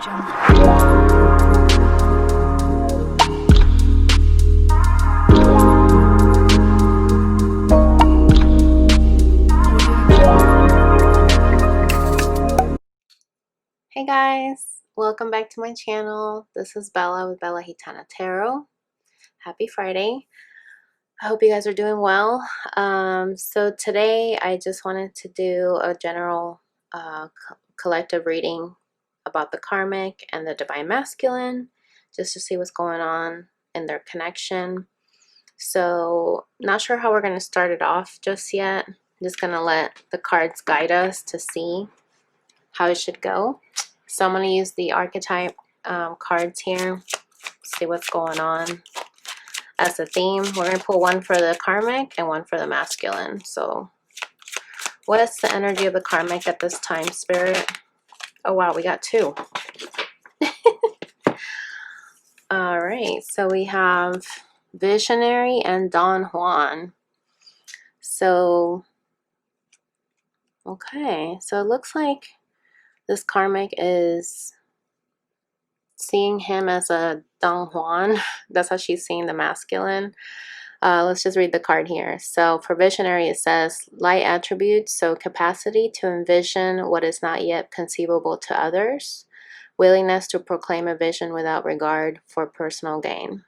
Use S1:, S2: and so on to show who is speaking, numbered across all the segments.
S1: Hey guys, welcome back to my channel. This is Bella with Bella Gitana Tarot. Happy Friday. I hope you guys are doing well. So today I just wanted to do a general collective reading about the karmic and the divine masculine, just to see what's going on in their connection. So not sure how we're going to start it off just yet. I'm just going to let the cards guide us to see how it should go. So I'm going to use the archetype cards here, see what's going on as a theme. We're going to pull one for the karmic and one for the masculine. So what's the energy of the karmic at this time, Spirit? Oh wow, we got two. All right, so we have Visionary and Don Juan. So, okay, so it looks like this karmic is seeing him as a Don Juan. That's how she's seeing the masculine. Let's just read the card here. So for Visionary, it says light attributes, so capacity to envision what is not yet conceivable to others, willingness to proclaim a vision without regard for personal gain.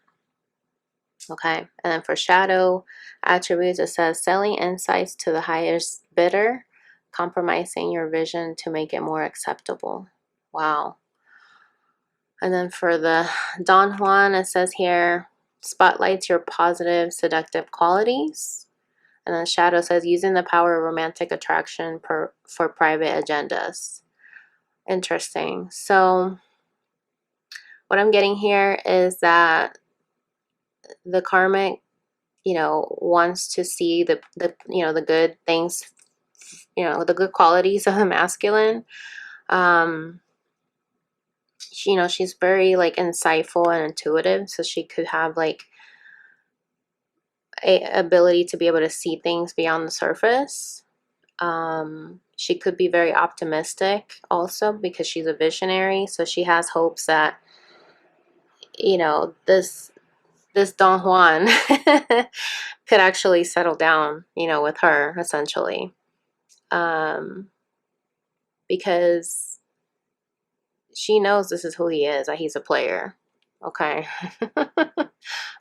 S1: Okay, and then for Shadow attributes, it says selling insights to the highest bidder, compromising your vision to make it more acceptable. Wow. And then for the Don Juan, it says here, spotlights your positive, seductive qualities. And then Shadow says, using the power of romantic attraction for private agendas. Interesting. So what I'm getting here is that the karmic, you know, wants to see the good things, you know, the good qualities of the masculine. You know, she's very like insightful and intuitive, so she could have like a ability to be able to see things beyond the surface. She could be very optimistic also because she's a visionary, so she has hopes that, you know, this Don Juan could actually settle down, you know, with her essentially, because she knows this is who he is, that he's a player. Okay.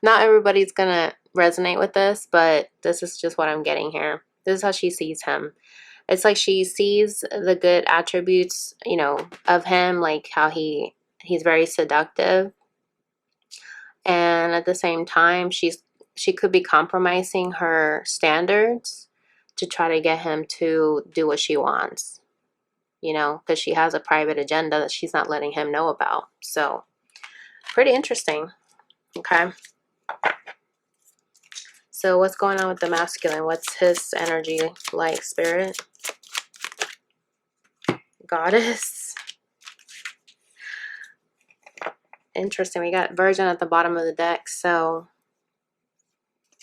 S1: Not everybody's gonna resonate with this, but this is just what I'm getting here. This is how she sees him. It's like she sees the good attributes, you know, of him, like how he's very seductive, and at the same time she could be compromising her standards to try to get him to do what she wants, you know, because she has a private agenda that she's not letting him know about. So pretty interesting. Okay, so what's going on with the masculine? What's his energy like, Spirit? Goddess. Interesting. We got Virgin at the bottom of the deck, so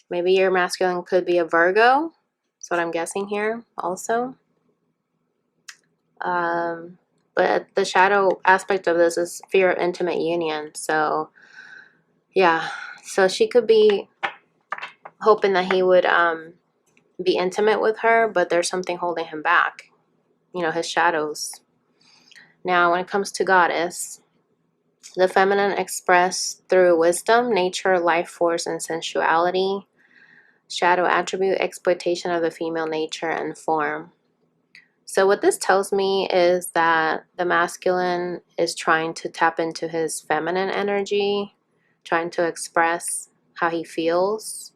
S1: maybe your masculine could be a Virgo. That's what I'm guessing here also. But the shadow aspect of this is fear of intimate union. So yeah, so she could be hoping that he would be intimate with her, but there's something holding him back, you know, his shadows. Now when it comes to Goddess, the feminine expressed through wisdom, nature, life force, and sensuality. Shadow attribute, exploitation of the female nature and form. So what this tells me is that the masculine is trying to tap into his feminine energy, trying to express how he feels,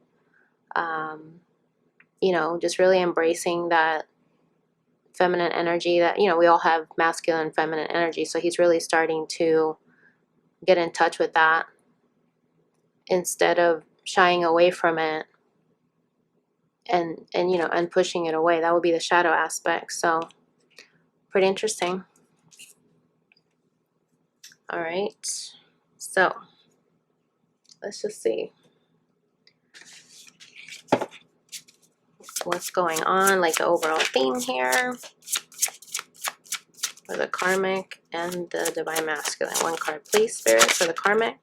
S1: you know, just really embracing that feminine energy that, you know, we all have masculine and feminine energy. So he's really starting to get in touch with that instead of shying away from it and you know, and pushing it away. That would be the shadow aspect. So pretty interesting. All right, so let's just see what's going on, like the overall theme here. for the karmic and the divine masculine. One card, please, Spirit, for the karmic.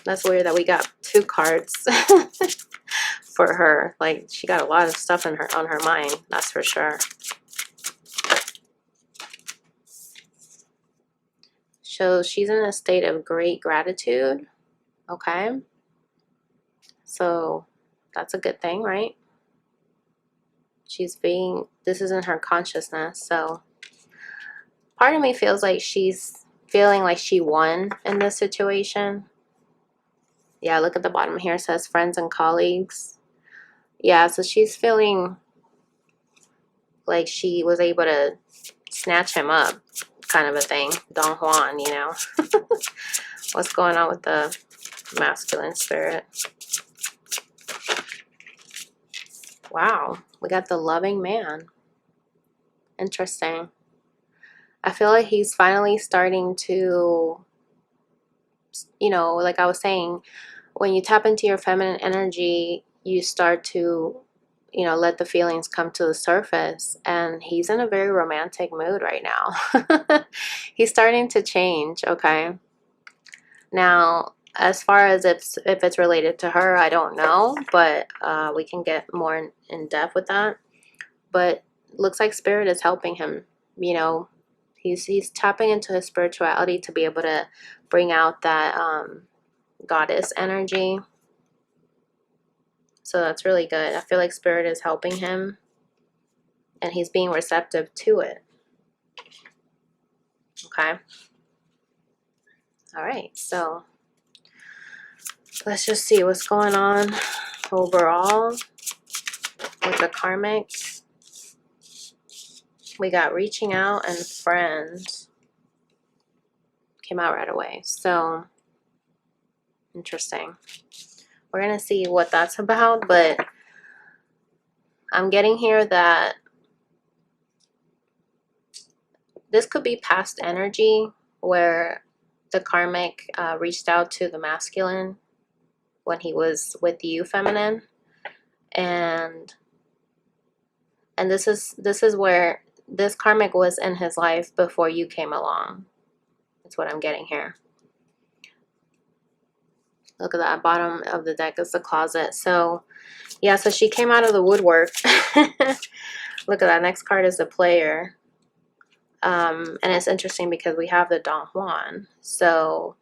S1: That's weird that we got 2 cards for her. Like, she got a lot of stuff on her mind, that's for sure. So she's in a state of great gratitude. Okay. So that's a good thing, right? This isn't her consciousness. So part of me feels like she's feeling like she won in this situation. Yeah, look at the bottom here. It says friends and colleagues. Yeah, so she's feeling like she was able to snatch him up, kind of a thing. Don Juan, you know. What's going on with the masculine spirit? Wow, we got the loving man. Interesting. I feel like he's finally starting to, you know, like I was saying, when you tap into your feminine energy, you start to, you know, let the feelings come to the surface. And he's in a very romantic mood right now. He's starting to change, okay? Now, as far as if it's related to her, I don't know, but we can get more in depth with that. But looks like Spirit is helping him, you know. He's tapping into his spirituality to be able to bring out that goddess energy. So that's really good. I feel like Spirit is helping him and he's being receptive to it. Okay. All right. So let's just see what's going on overall with the karmic. We got reaching out and friends. Came out right away. So interesting. We're going to see what that's about, but I'm getting here that this could be past energy where the karmic reached out to the masculine when he was with you, feminine. And this is where this karmic was in his life before you came along. That's what I'm getting here. Look at that bottom of the deck is the closet. So yeah, so she came out of the woodwork. Look at that. Next card is the player. And it's interesting because we have the Don Juan. So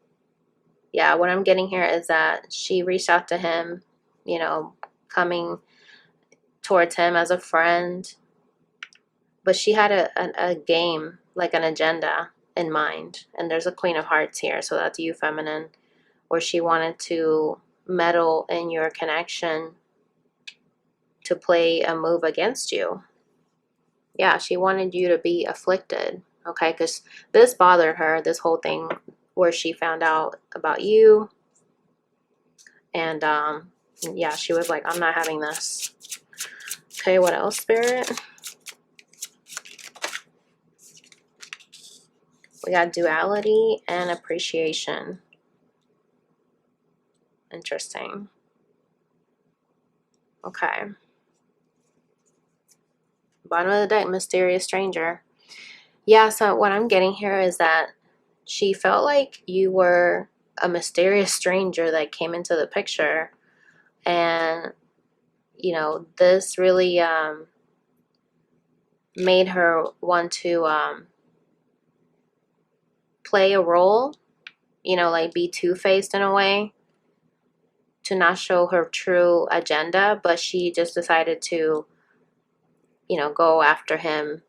S1: yeah, what I'm getting here is that she reached out to him, you know, coming towards him as a friend. But she had a game, like an agenda in mind. And there's a Queen of Hearts here. So that's you, feminine. Where she wanted to meddle in your connection to play a move against you. Yeah, she wanted you to be afflicted, okay? Because this bothered her, this whole thing where she found out about you. And yeah, she was like, I'm not having this. Okay, what else, Spirit? We got duality and appreciation. Interesting. Okay. Bottom of the deck, mysterious stranger. Yeah, so what I'm getting here is that she felt like you were a mysterious stranger that came into the picture. And, you know, this really made her want to play a role, you know, like be two-faced in a way, to not show her true agenda, but she just decided to, you know, go after him.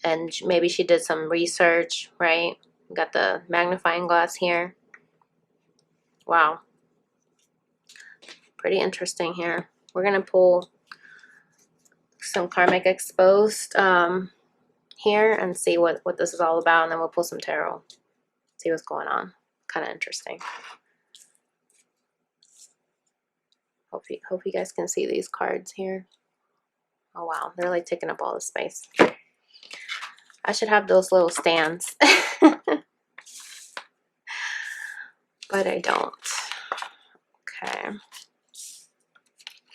S1: And maybe she did some research, right? Got the magnifying glass here. Wow. Pretty interesting here. We're going to pull some karmic exposed here and see what this is all about. And then we'll pull some tarot. See what's going on. Kind of interesting. Hope you guys can see these cards here. Oh, wow. They're like taking up all the space. I should have those little stands. But I don't.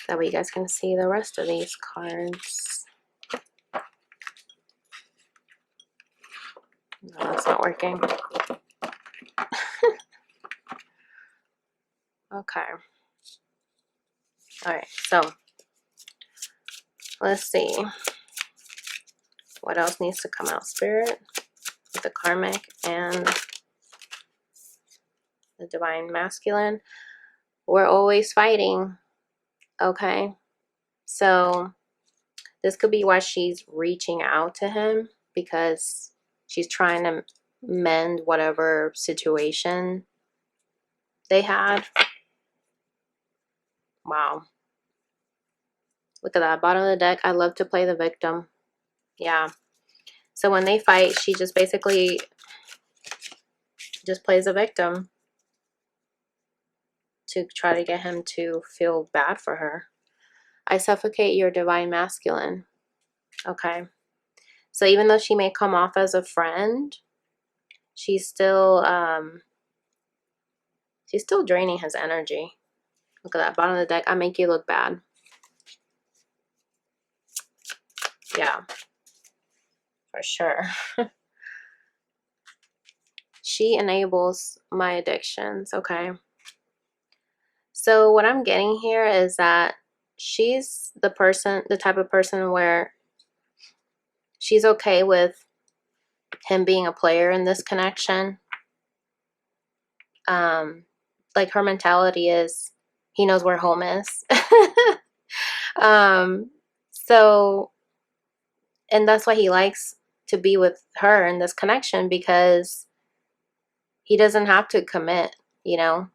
S1: That way you guys can see the rest of these cards. No, that's not working. Okay. Alright, so let's see. What else needs to come out, Spirit? With the karmic and the divine masculine. We're always fighting. Okay. So this could be why she's reaching out to him, because she's trying to mend whatever situation they had. Wow. Look at that. Bottom of the deck. I love to play the victim. Yeah. So when they fight, she just basically just plays a victim to try to get him to feel bad for her. I suffocate your divine masculine. Okay. So even though she may come off as a friend, she's still draining his energy. Look at that. Bottom of the deck. I make you look bad. Yeah. For sure. She enables my addictions. Okay. So what I'm getting here is that she's the type of person where she's okay with him being a player in this connection. Like her mentality is he knows where home is. So, and that's why he likes to be with her in this connection, because he doesn't have to commit, you know.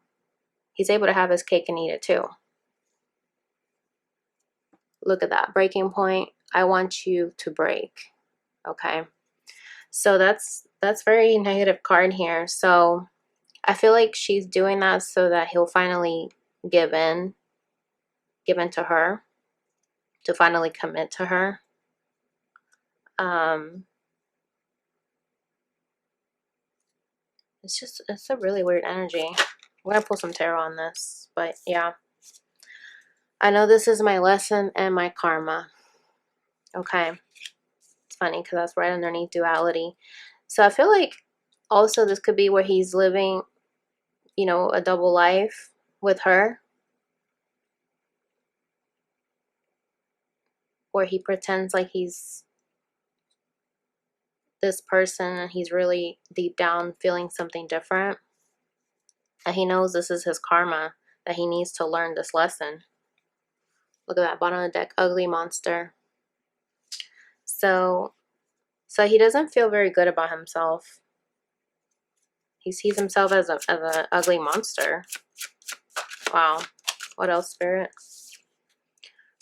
S1: He's able to have his cake and eat it too. Look at that. Breaking point. I want you to break. Okay. So that's very negative card here. So I feel like she's doing that so that he'll finally give in to her, to finally commit to her. It's a really weird energy. We're gonna pull some tarot on this, but yeah. I know this is my lesson and my karma. Okay. It's funny because that's right underneath duality. So I feel like also this could be where he's living, you know, a double life with her, where he pretends like he's this person and he's really deep down feeling something different. And he knows this is his karma, that he needs to learn this lesson. Look at that. Bottom of the deck. Ugly monster. So he doesn't feel very good about himself. He sees himself as an ugly monster. Wow. What else, Spirit?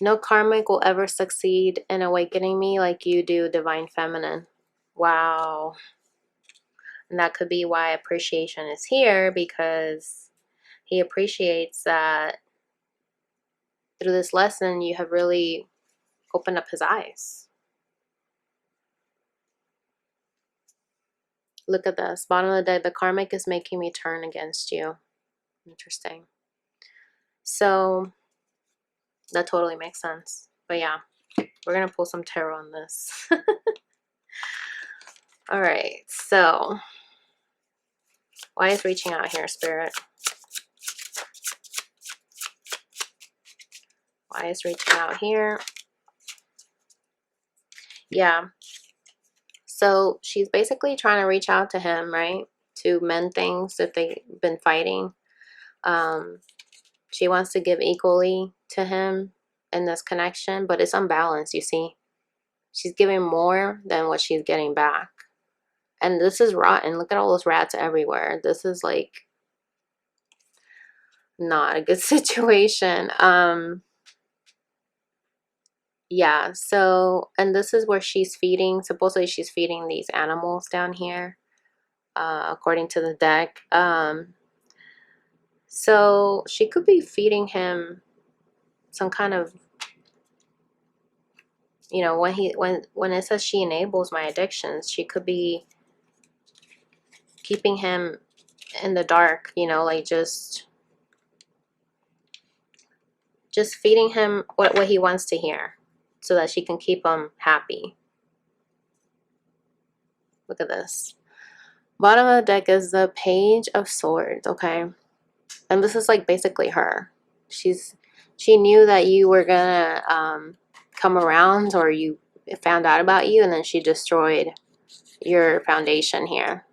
S1: No karmic will ever succeed in awakening me like you do, divine feminine. Wow. And that could be why appreciation is here, because he appreciates that through this lesson you have really opened up his eyes. Look at this. Bottom of the deck. The karmic is making me turn against you. Interesting. So that totally makes sense. But yeah, we're going to pull some tarot on this. All right. So why is reaching out here, Spirit? Why is reaching out here? Yeah. So she's basically trying to reach out to him, right? To mend things that they've been fighting. She wants to give equally to him in this connection, but it's unbalanced, you see. She's giving more than what she's getting back. And this is rotten. Look at all those rats everywhere. This is like not a good situation. Yeah, so, and this is where she's feeding. Supposedly she's feeding these animals down here, according to the deck. So she could be feeding him some kind of, you know, when it says she enables my addictions, she could be keeping him in the dark, you know, like just just feeding him what he wants to hear so that she can keep him happy. Look at this. Bottom of the deck is the Page of Swords, okay? And this is like basically her. She knew that you were gonna come around, or you found out about you, and then she destroyed your foundation here.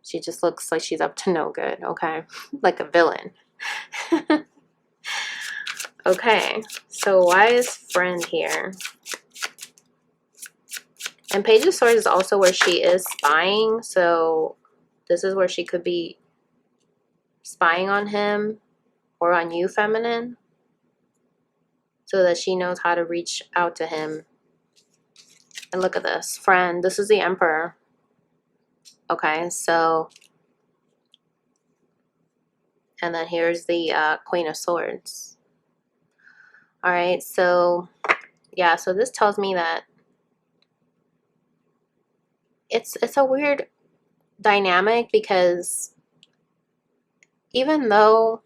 S1: She just looks like she's up to no good, okay? Like a villain. Okay, so why is friend here? And Page of Swords is also where she is spying, so this is where she could be spying on him or on you, feminine, so that she knows how to reach out to him. And look at this, friend. This is the Emperor. Okay, so, and then here's the Queen of Swords. All right, so yeah, so this tells me that it's a weird dynamic, because even though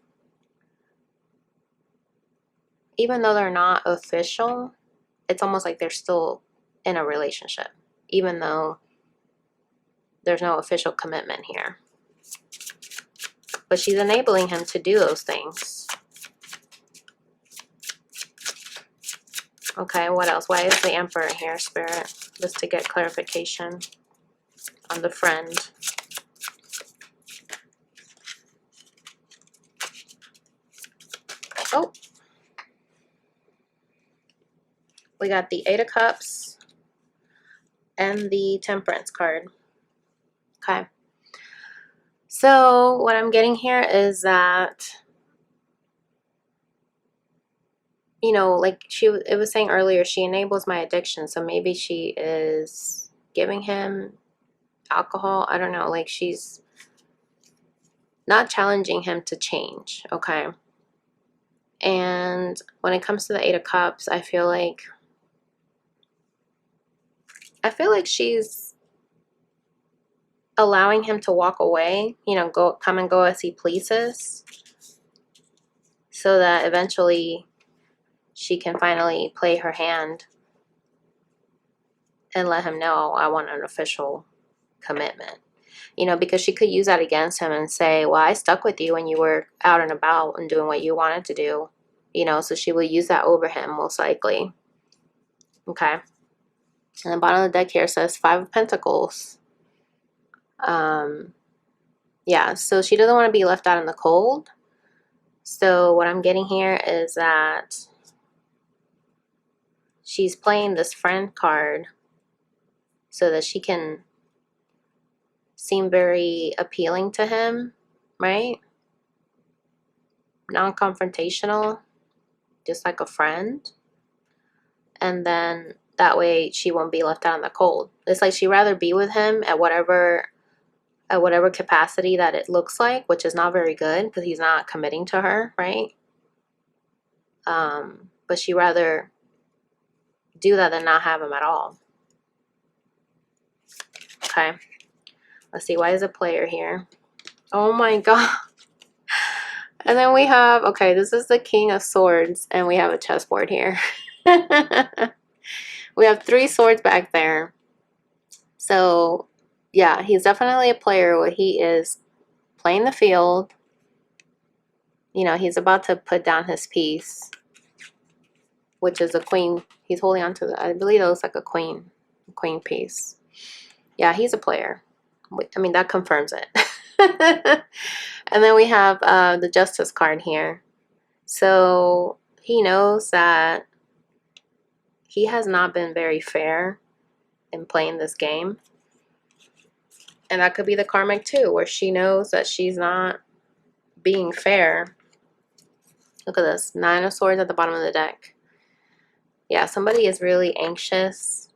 S1: they're not official, it's almost like they're still in a relationship, even though there's no official commitment here. But she's enabling him to do those things. Okay, what else? Why is the Emperor here, Spirit? Just to get clarification on the friend. Oh. We got the Eight of Cups and the Temperance card. Okay. So what I'm getting here is that, you know, like it was saying earlier, she enables my addiction. So maybe she is giving him alcohol. I don't know. Like, she's not challenging him to change. Okay. And when it comes to the Eight of Cups, I feel like she's allowing him to walk away, you know, come and go as he pleases, so that eventually she can finally play her hand and let him know, I want an official commitment. You know, because she could use that against him and say, well, I stuck with you when you were out and about and doing what you wanted to do. You know, so she will use that over him, most likely. Okay. And the bottom of the deck here says Five of Pentacles. Yeah, so she doesn't want to be left out in the cold. So what I'm getting here is that she's playing this friend card so that she can seem very appealing to him, right? Non-confrontational, just like a friend. And then that way she won't be left out in the cold. It's like she'd rather be with him at whatever capacity that it looks like, which is not very good because he's not committing to her, right? But she'd rather do that than not have him at all. Okay. Let's see. Why is a player here? Oh my God. And then we have, okay, this is the King of Swords, and we have a chessboard here. We have 3 swords back there. So, yeah, he's definitely a player where he is playing the field. You know, he's about to put down his piece, which is a queen. He's holding on to I believe it looks like a queen piece. Yeah, he's a player. I mean, that confirms it. And then we have the Justice card here. So he knows that he has not been very fair in playing this game. And that could be the Karmic too, where she knows that she's not being fair. Look at this. 9 of Swords at the bottom of the deck. Yeah, somebody is really anxious.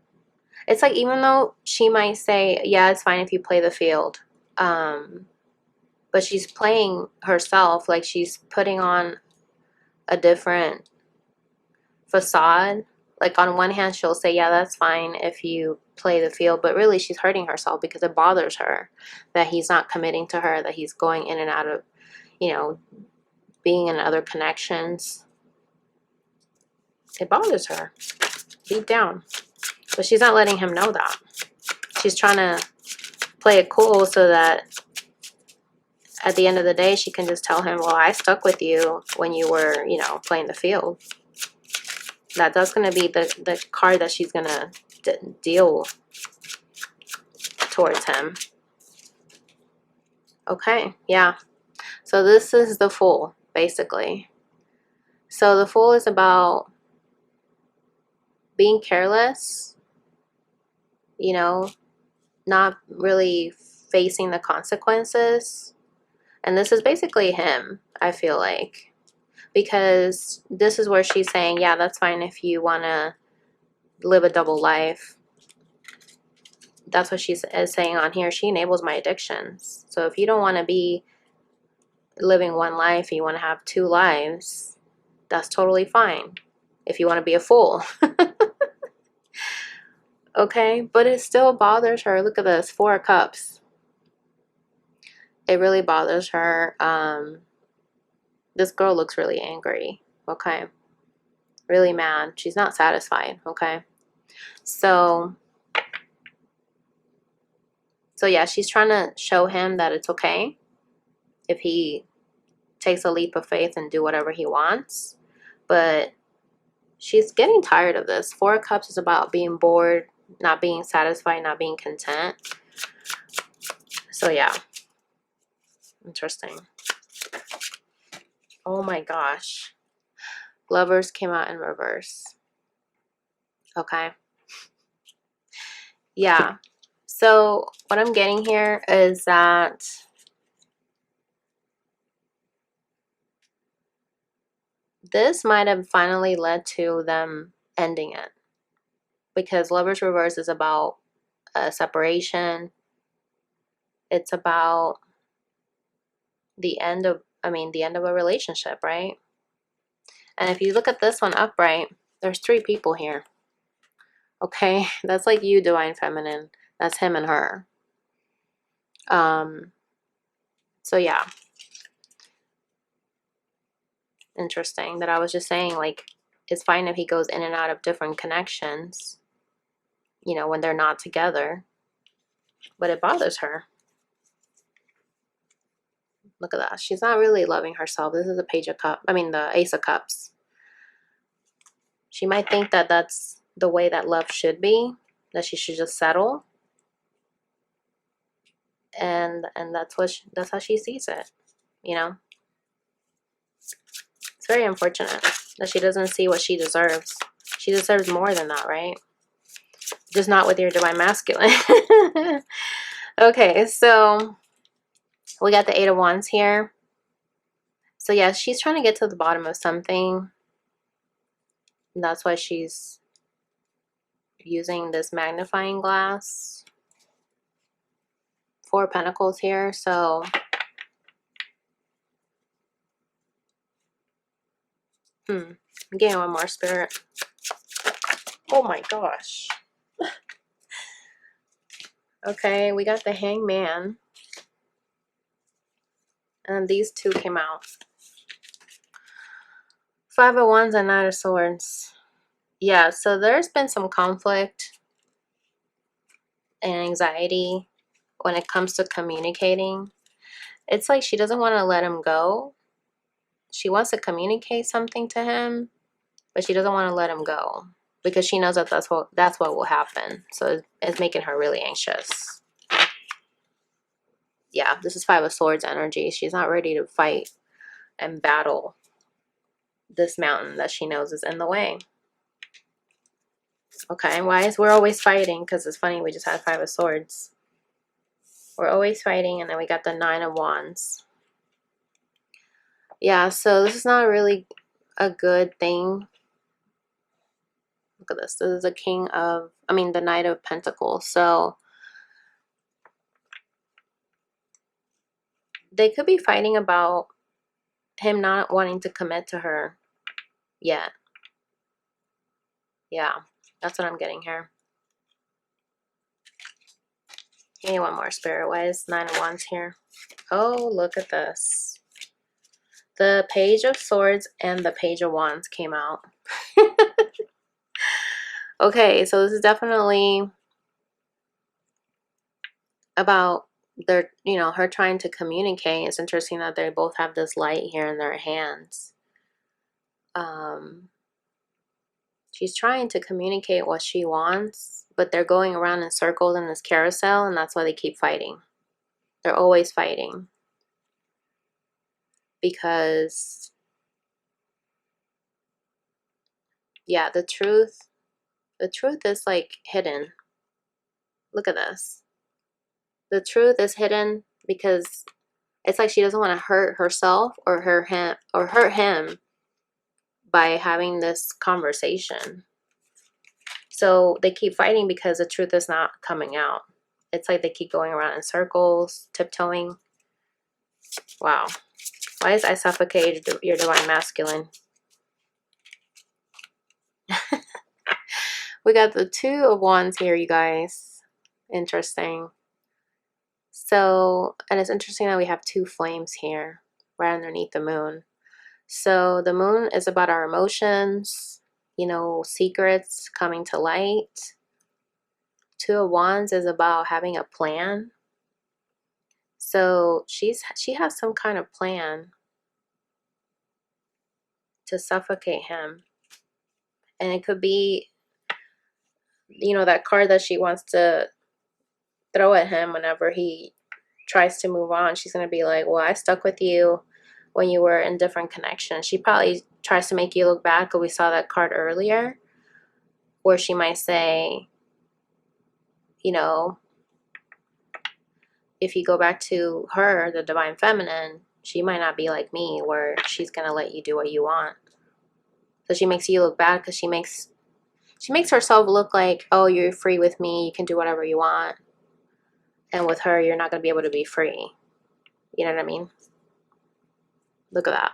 S1: It's like, even though she might say, yeah, it's fine if you play the field. But she's playing herself, like she's putting on a different facade. Like, on one hand, she'll say, yeah, that's fine if you play the field. But really, she's hurting herself because it bothers her that he's not committing to her, that he's going in and out of, you know, being in other connections. It bothers her deep down. But she's not letting him know that. She's trying to play it cool so that at the end of the day, she can just tell him, well, I stuck with you when you were, you know, playing the field. That's going to be the card that she's going to deal towards him. Okay, yeah. So this is the Fool, basically. So the Fool is about being careless, you know, not really facing the consequences. And this is basically him, I feel like. Because this is where she's saying, yeah, that's fine if you want to live a double life. That's what she's saying on here. She enables my addictions. So if you don't want to be living one life, you want to have two lives, that's totally fine. If you want to be a fool. Okay, but it still bothers her. Look at this, 4 of Cups. It really bothers her. This girl looks really angry. Okay, really mad. She's not satisfied. Okay, so yeah, she's trying to show him that it's okay if he takes a leap of faith and do whatever he wants. But she's getting tired of this. 4 of Cups is about being bored, not being satisfied, not being content. So yeah, interesting. Oh my gosh. Lovers came out in reverse. Okay. Yeah. So what I'm getting here is that this might have finally led to them ending it. Because Lovers reverse is about a separation. It's about the end of a relationship, right? And if you look at this one upright, there's 3 people here. Okay, that's like you, Divine Feminine. That's him and her. So yeah. Interesting that I was just saying, like, it's fine if he goes in and out of different connections, you know, when they're not together. But it bothers her. Look at that. She's not really loving herself. This is the the Ace of Cups. She might think that that's the way that love should be, that she should just settle. And that's how she sees it, you know. It's very unfortunate that she doesn't see what she deserves. She deserves more than that, right? Just not with your Divine Masculine. Okay, so we got the 8 of Wands here. So yeah, she's trying to get to the bottom of something. And that's why she's using this magnifying glass. 4 of Pentacles here. So I'm getting one more, Spirit. Oh my gosh. Okay, we got the Hangman. And these 2 came out. 5 of Wands and 9 of Swords. Yeah, so there's been some conflict and anxiety when it comes to communicating. It's like she doesn't want to let him go. She wants to communicate something to him, but she doesn't want to let him go because she knows that that's what will happen. So it's making her really anxious. Yeah, this is 5 of Swords energy. She's not ready to fight and battle this mountain that she knows is in the way. Okay, why is we're always fighting? Because it's funny, we just had 5 of Swords. We're always fighting, and then we got the 9 of Wands. Yeah, so this is not really a good thing. Look at this. This is the Knight of Pentacles. So they could be fighting about him not wanting to commit to her yet. Yeah, that's what I'm getting here. Give me one more, Spirit. Why is 9 of Wands here? Oh, look at this. The Page of Swords and the Page of Wands came out. Okay, so this is definitely about their, her trying to communicate. It's interesting that they both have this light here in their hands. She's trying to communicate what she wants, but they're going around in circles in this carousel, and that's why they keep fighting. They're always fighting. Because, yeah, the truth is like hidden. Look at this. The truth is hidden because it's like she doesn't want to hurt herself or hurt him by having this conversation. So they keep fighting because the truth is not coming out. It's like they keep going around in circles, tiptoeing. Wow. Why is I suffocate your divine masculine? We got the 2 of Wands here, you guys. Interesting. So, and it's interesting that we have 2 flames here right underneath the moon. So the moon is about our emotions, secrets coming to light. 2 of Wands is about having a plan. So she has some kind of plan to suffocate him. And it could be, that card that she wants to throw at him whenever he tries to move on. She's going to be like, well, I stuck with you when you were in different connections. She probably tries to make you look back, because we saw that card earlier, where she might say, if you go back to her, the divine feminine, she might not be like me, where she's going to let you do what you want. So she makes you look bad because she makes herself look like, oh, you're free with me, you can do whatever you want. And with her, you're not going to be able to be free. You know what I mean? Look at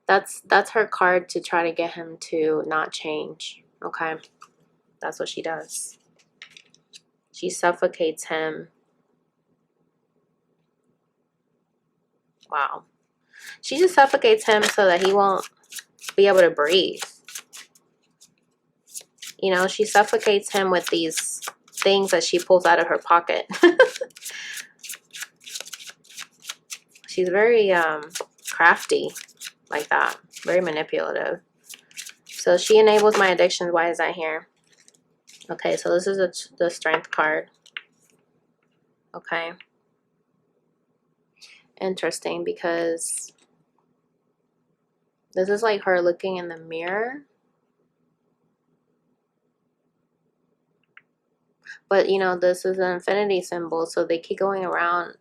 S1: that. That's her card to try to get him to not change. Okay? That's what she does. She suffocates him. Wow. She just suffocates him so that he won't be able to breathe. She suffocates him with these things that she pulls out of her pocket. She's very crafty like that. Very manipulative. So she enables my addictions. Why is that here? Okay, so this is the strength card. Okay. Interesting, because this is like her looking in the mirror. But, this is an infinity symbol, so they keep going around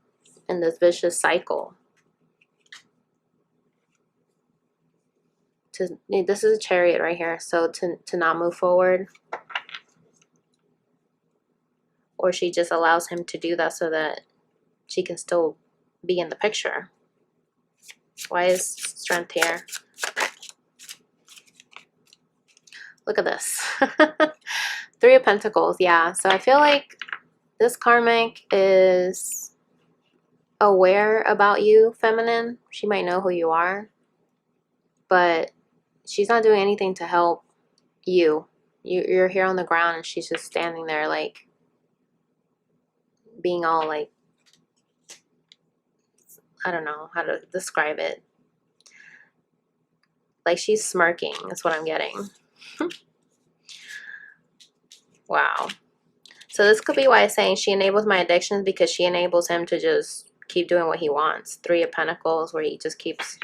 S1: in this vicious cycle. This is a chariot right here, so to not move forward. Or she just allows him to do that so that she can still be in the picture. Why is strength here? Look at this. 3 of Pentacles, yeah. So I feel like this karmic is aware about you, feminine. She might know who you are, but she's not doing anything to help you. You're here on the ground, and she's just standing there, like, being all like, I don't know how to describe it. Like, she's smirking, is what I'm getting. Wow. So this could be why I'm saying she enables my addictions, because she enables him to just keep doing what he wants. 3 of Pentacles, where he just keeps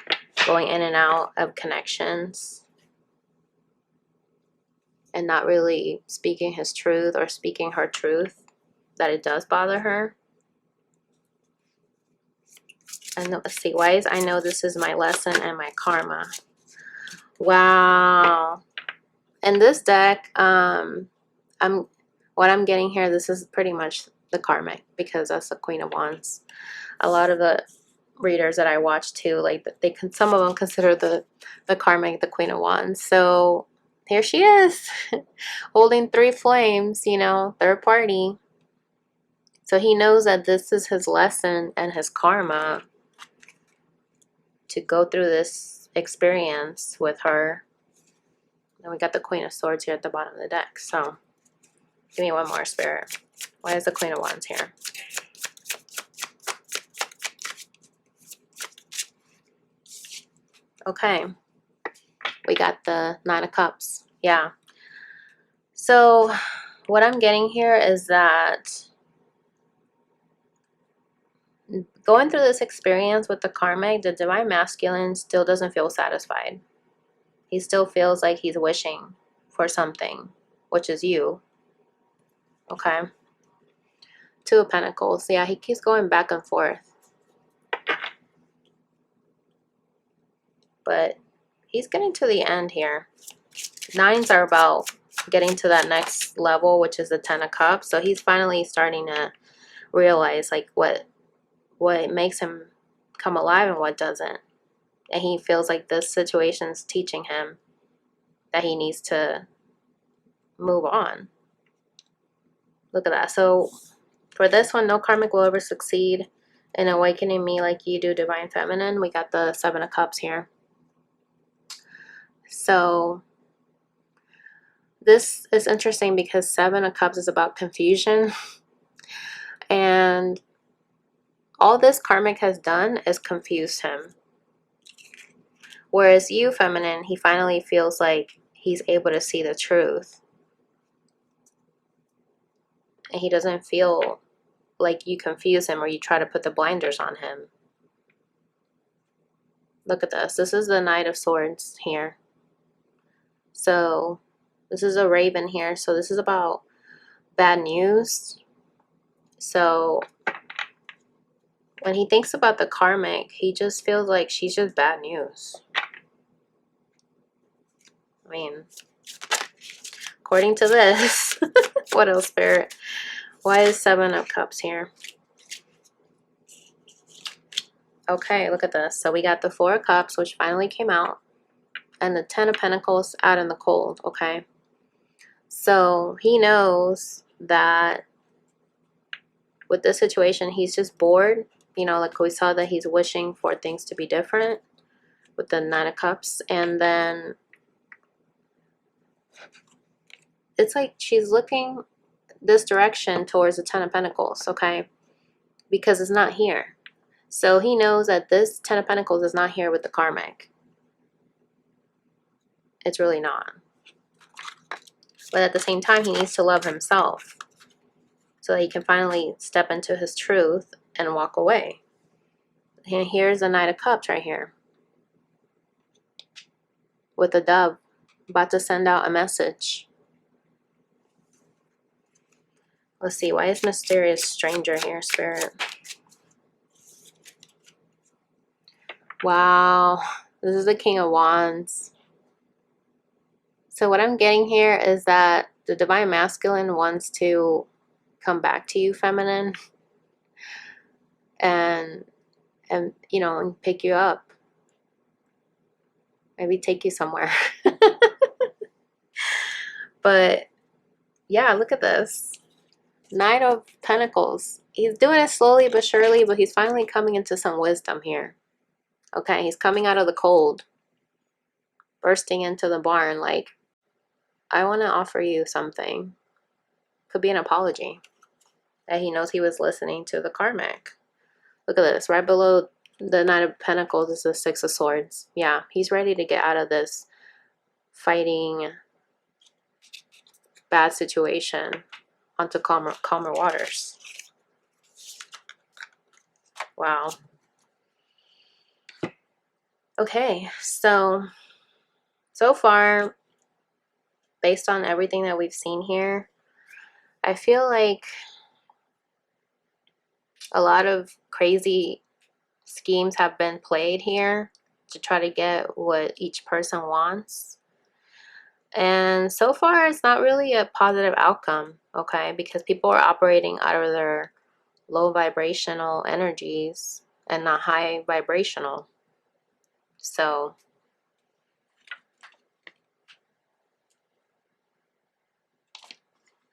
S1: going in and out of connections and not really speaking his truth or speaking her truth, that it does bother her. And let's see, why is I know this is my lesson and my karma. Wow. And this deck, what I'm getting here, this is pretty much the karmic, because that's the Queen of Wands. A lot of the readers that I watch too, like, some of them consider the karmic the Queen of Wands. So here she is, holding 3 flames, third party. So he knows that this is his lesson and his karma to go through this experience with her, And we got the Queen of Swords here at the bottom of the deck. So give me one more, Spirit. Why is the Queen of Wands here? Okay. We got the Nine of Cups. Yeah. So what I'm getting here is that going through this experience with the karmic, the divine masculine still doesn't feel satisfied. He still feels like he's wishing for something, which is you. Okay. Two of Pentacles. Yeah, he keeps going back and forth. But he's getting to the end here. Nines are about getting to that next level, which is the Ten of Cups. So he's finally starting to realize like what makes him come alive and what doesn't. And he feels like this situation's teaching him that he needs to move on. Look at that. So for this one, no karmic will ever succeed in awakening me like you do, Divine Feminine. We got the Seven of Cups here. So this is interesting because Seven of Cups is about confusion. And all this karmic has done is confuse him. Whereas you, Feminine, he finally feels like he's able to see the truth. And he doesn't feel like you confuse him or you try to put the blinders on him. Look at this. This is the Knight of Swords here. So this is a raven here. So this is about bad news. So when he thinks about the karmic, he just feels like she's just bad news. I mean, according to this, what else, Spirit? Why is Seven of Cups here? Okay, look at this. So we got the Four of Cups, which finally came out, and the Ten of Pentacles out in the cold, okay? So he knows that with this situation, he's just bored. You know, like we saw that he's wishing for things to be different with the Nine of Cups. And then it's like she's looking this direction towards the Ten of Pentacles, okay? Because it's not here. So he knows that this Ten of Pentacles is not here with the karmic. It's really not. But at the same time, he needs to love himself so that he can finally step into his truth and walk away. And here's the Knight of Cups right here. With the dove, about to send out a message. Let's see, why is Mysterious Stranger here, Spirit? Wow, this is the King of Wands. So what I'm getting here is that the Divine Masculine wants to come back to you, Feminine, and you know, and pick you up. Maybe take you somewhere. But yeah, look at this. Knight of Pentacles. He's doing it slowly but surely, but he's finally coming into some wisdom here. Okay, he's coming out of the cold. Bursting into the barn like, I want to offer you something. Could be an apology. That he knows he was listening to the karmic. Look at this. Right below the Knight of Pentacles is the Six of Swords. Yeah, he's ready to get out of this fighting bad situation onto calmer waters. Wow. Okay, so far, based on everything that we've seen here, I feel like a lot of crazy schemes have been played here to try to get what each person wants. And so far, it's not really a positive outcome, okay? Because people are operating out of their low vibrational energies and not high vibrational. So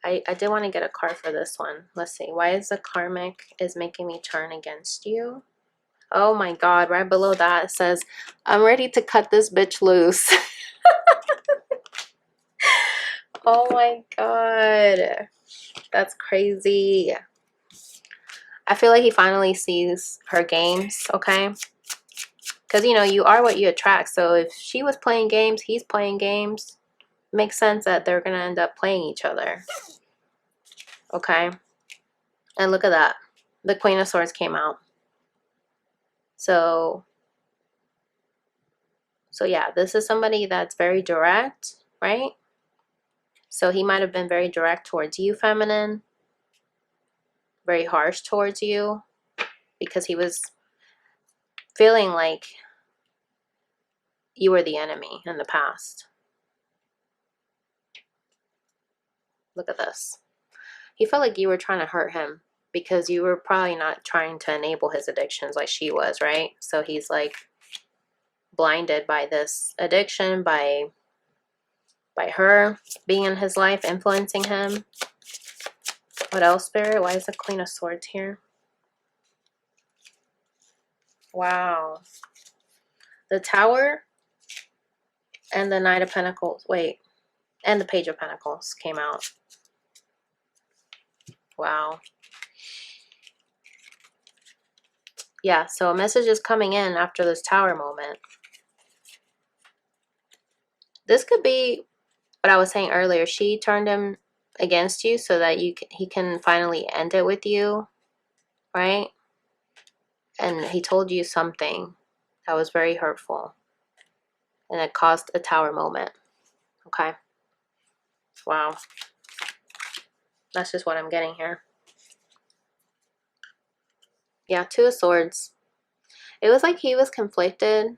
S1: I did want to get a card for this one. Let's see. Why is the karmic is making me turn against you? Oh my God. Right below that it says, I'm ready to cut this bitch loose. Oh my god. That's crazy. I feel like he finally sees her games, okay? Because, you know, you are what you attract. So if she was playing games, he's playing games, makes sense that they're going to end up playing each other. Okay? And look at that. The Queen of Swords came out. So yeah, this is somebody that's very direct, right? So he might have been very direct towards you, feminine. Very harsh towards you. Because he was feeling like you were the enemy in the past. Look at this. He felt like you were trying to hurt him because you were probably not trying to enable his addictions like she was, right? So he's like blinded by this addiction, by her being in his life, influencing him. What else, Spirit? Why is the Queen of Swords here? Wow. The Tower and the Knight of Pentacles. Wait. And the Page of Pentacles came out. Wow. Yeah, so a message is coming in after this Tower moment. This could be what I was saying earlier. She turned him against you so that he can finally end it with you, right? And he told you something that was very hurtful. And it caused a Tower moment. Okay. Wow. That's just what I'm getting here. Yeah, Two of Swords. It was like he was conflicted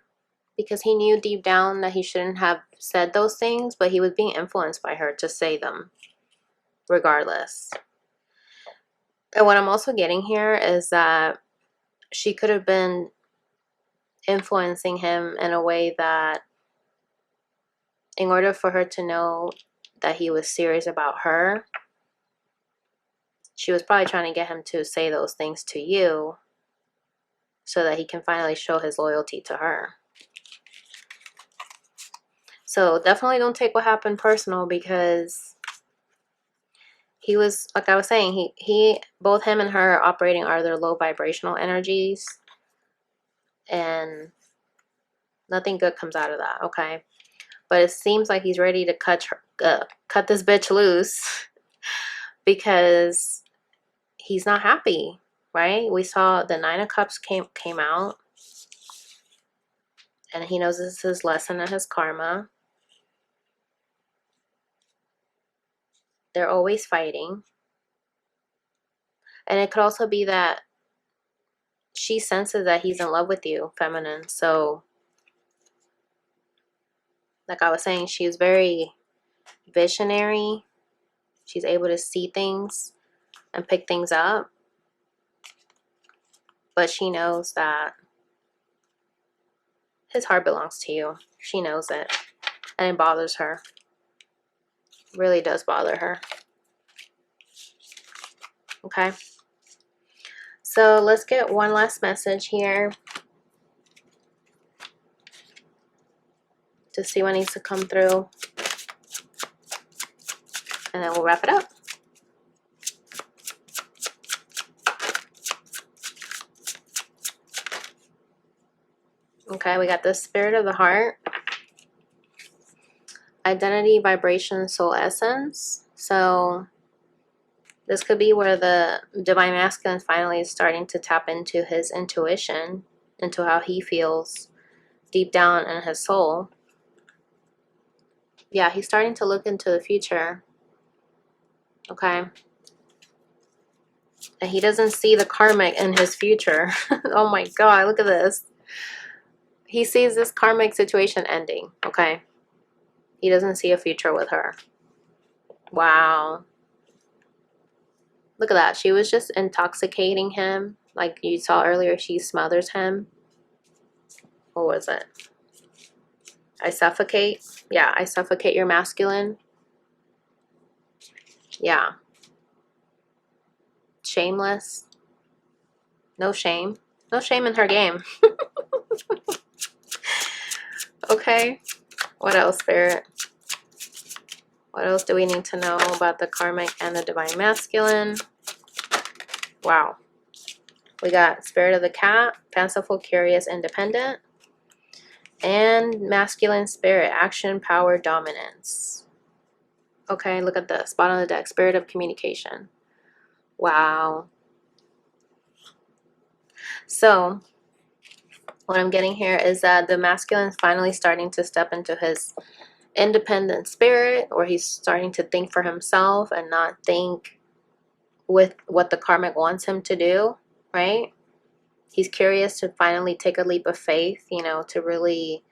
S1: because he knew deep down that he shouldn't have said those things, but he was being influenced by her to say them regardless. And what I'm also getting here is that she could have been influencing him in a way that in order for her to know that he was serious about her, she was probably trying to get him to say those things to you so that he can finally show his loyalty to her. So definitely don't take what happened personal, because he was, like I was saying, he both him and her are operating are their low vibrational energies, and nothing good comes out of that, okay? But it seems like he's ready to cut this bitch loose because he's not happy, right? We saw the Nine of Cups came out, and he knows this is his lesson and his karma. They're always fighting. And it could also be that she senses that he's in love with you, feminine. So, like I was saying, she's very visionary. She's able to see things and pick things up. But she knows that his heart belongs to you. She knows it. And it bothers her. It really does bother her. Okay. So let's get one last message here to see what needs to come through. And then we'll wrap it up. Okay, we got the Spirit of the Heart. Identity, vibration, soul essence. So this could be where the Divine Masculine finally is starting to tap into his intuition, into how he feels deep down in his soul. Yeah, he's starting to look into the future. Okay. And he doesn't see the karmic in his future. Oh my God, look at this. He sees this karmic situation ending. Okay. He doesn't see a future with her. Wow. Look at that. She was just intoxicating him. Like you saw earlier, she smothers him. What was it? I suffocate. Yeah, I suffocate your masculine. Yeah. Shameless. No shame. No shame in her game. Okay. What else, Spirit? What else do we need to know about the karmic and the divine masculine? Wow. We got spirit of the cat, fanciful, curious, independent, and masculine spirit, action, power, dominance. Okay, look at this. Bottom of the deck, spirit of communication. Wow. So, what I'm getting here is that the masculine is finally starting to step into his independent spirit, or he's starting to think for himself and not think with what the karmic wants him to do, right? He's curious to finally take a leap of faith, you know, to really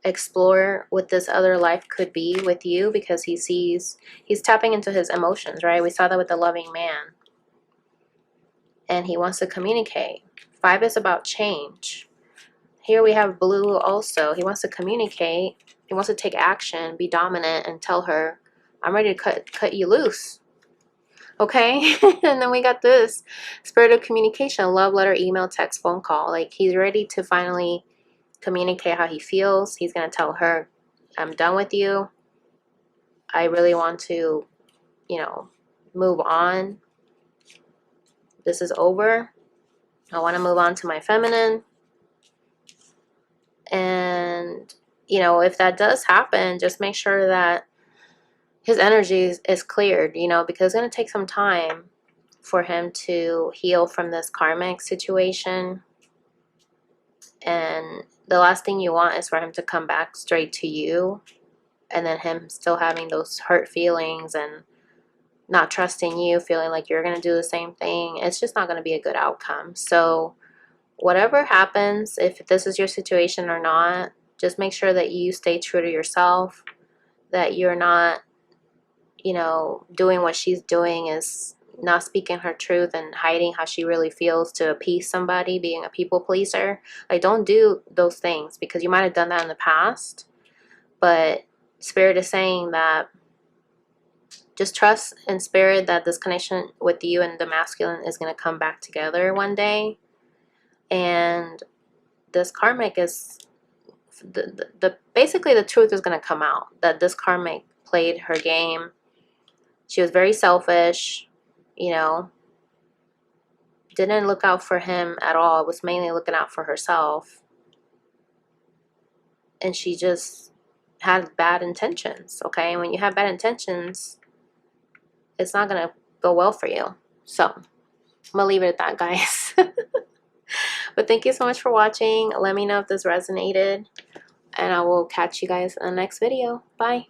S1: explore what this other life could be with you, because he's tapping into his emotions, right? We saw that with the loving man. And he wants to communicate. 5 is about change. Here we have blue also. He wants to communicate. He wants to take action, be dominant, and tell her, I'm ready to cut you loose. Okay? And then we got this. Spirit of communication. Love letter, email, text, phone call. Like, he's ready to finally communicate how he feels. He's going to tell her, I'm done with you. I really want to, you know, move on. This is over. I want to move on to my feminine. And, you know, if that does happen, just make sure that his energy is cleared, you know, because it's going to take some time for him to heal from this karmic situation. And the last thing you want is for him to come back straight to you, and then him still having those hurt feelings and not trusting you, feeling like you're going to do the same thing. It's just not going to be a good outcome. So whatever happens, if this is your situation or not, just make sure that you stay true to yourself, that you're not, you know, doing what she's doing, is not speaking her truth and hiding how she really feels to appease somebody, being a people pleaser. Like, don't do those things, because you might have done that in the past. But Spirit is saying that just trust in Spirit that this connection with you and the masculine is going to come back together one day. And this karmic is, basically the truth is going to come out, that this karmic played her game. She was very selfish, you know, didn't look out for him at all, was mainly looking out for herself. And she just had bad intentions, okay? And when you have bad intentions, it's not going to go well for you. So, I'm going to leave it at that, guys. But thank you so much for watching. Let me know if this resonated, and I will catch you guys in the next video. Bye.